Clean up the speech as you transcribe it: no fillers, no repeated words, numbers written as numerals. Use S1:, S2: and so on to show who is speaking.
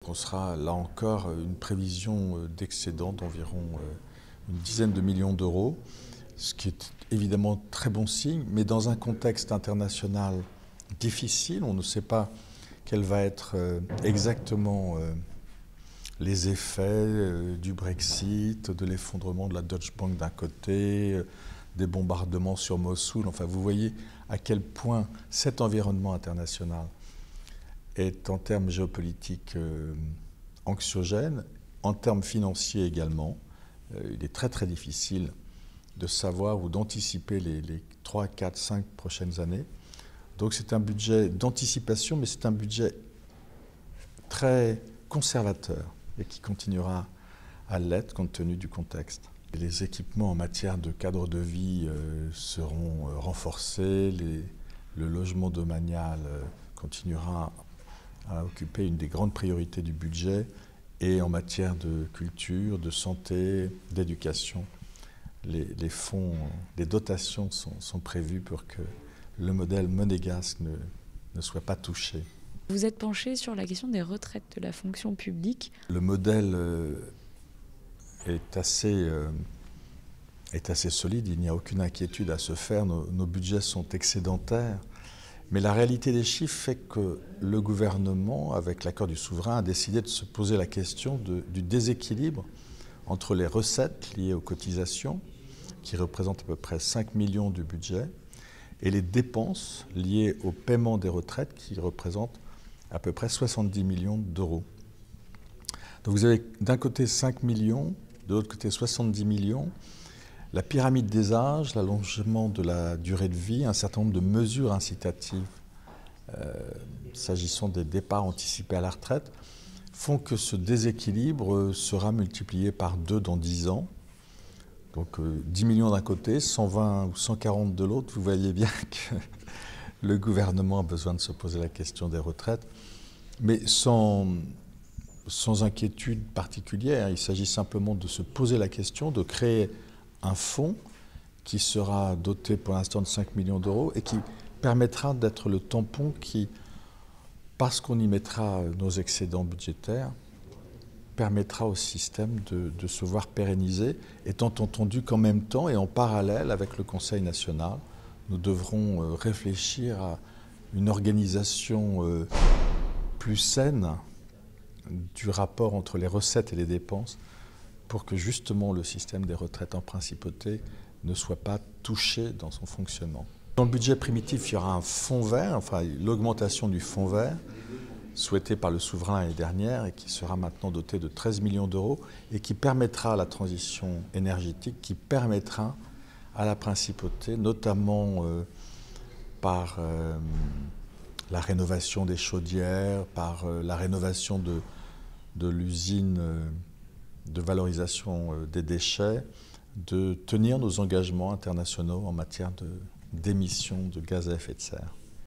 S1: on sera là encore une prévision d'excédent d'environ une dizaine de millions d'euros, ce qui est évidemment très bon signe, mais dans un contexte international difficile, on ne sait pas quel va être exactement les effets du Brexit, de l'effondrement de la Deutsche Bank d'un côté, des bombardements sur Mossoul. Enfin, vous voyez à quel point cet environnement international est en termes géopolitiques anxiogène, en termes financiers également. Il est très très difficile de savoir ou d'anticiper les 3, 4, 5 prochaines années. Donc c'est un budget d'anticipation, mais c'est un budget très conservateur et qui continuera à l'être compte tenu du contexte. Les équipements en matière de cadre de vie seront renforcés, le logement domanial continuera à occuper une des grandes priorités du budget, et en matière de culture, de santé, d'éducation, les fonds, les dotations sont prévues pour que le modèle monégasque ne soit pas touché.
S2: Vous êtes penché sur la question des retraites de la fonction publique.
S1: Le modèle est assez solide, il n'y a aucune inquiétude à se faire, nos budgets sont excédentaires. Mais la réalité des chiffres fait que le gouvernement, avec l'accord du souverain, a décidé de se poser la question du déséquilibre entre les recettes liées aux cotisations, qui représentent à peu près 5 millions du budget, et les dépenses liées au paiement des retraites, qui représentent à peu près 70 millions d'euros. Donc vous avez d'un côté 5 millions, de l'autre côté 70 millions. La pyramide des âges, l'allongement de la durée de vie, un certain nombre de mesures incitatives s'agissant des départs anticipés à la retraite, font que ce déséquilibre sera multiplié par 2 dans 10 ans. Donc 10 millions d'un côté, 120 ou 140 de l'autre. Vous voyez bien que le gouvernement a besoin de se poser la question des retraites, mais sans inquiétude particulière. Il s'agit simplement de se poser la question, de créer un fonds qui sera doté pour l'instant de 5 millions d'euros et qui permettra d'être le tampon qui, parce qu'on y mettra nos excédents budgétaires, permettra au système de se voir pérenniser, étant entendu qu'en même temps et en parallèle avec le Conseil national, nous devrons réfléchir à une organisation plus saine du rapport entre les recettes et les dépenses, pour que justement le système des retraites en principauté ne soit pas touché dans son fonctionnement. Dans le budget primitif, il y aura un fonds vert, enfin l'augmentation du fonds vert, souhaité par le souverain l'année dernière et qui sera maintenant doté de 13 millions d'euros et qui permettra la transition énergétique, qui permettra à la principauté, notamment par la rénovation des chaudières, par la rénovation de l'usine de valorisation des déchets, de tenir nos engagements internationaux en matière d'émissions de gaz à effet de serre.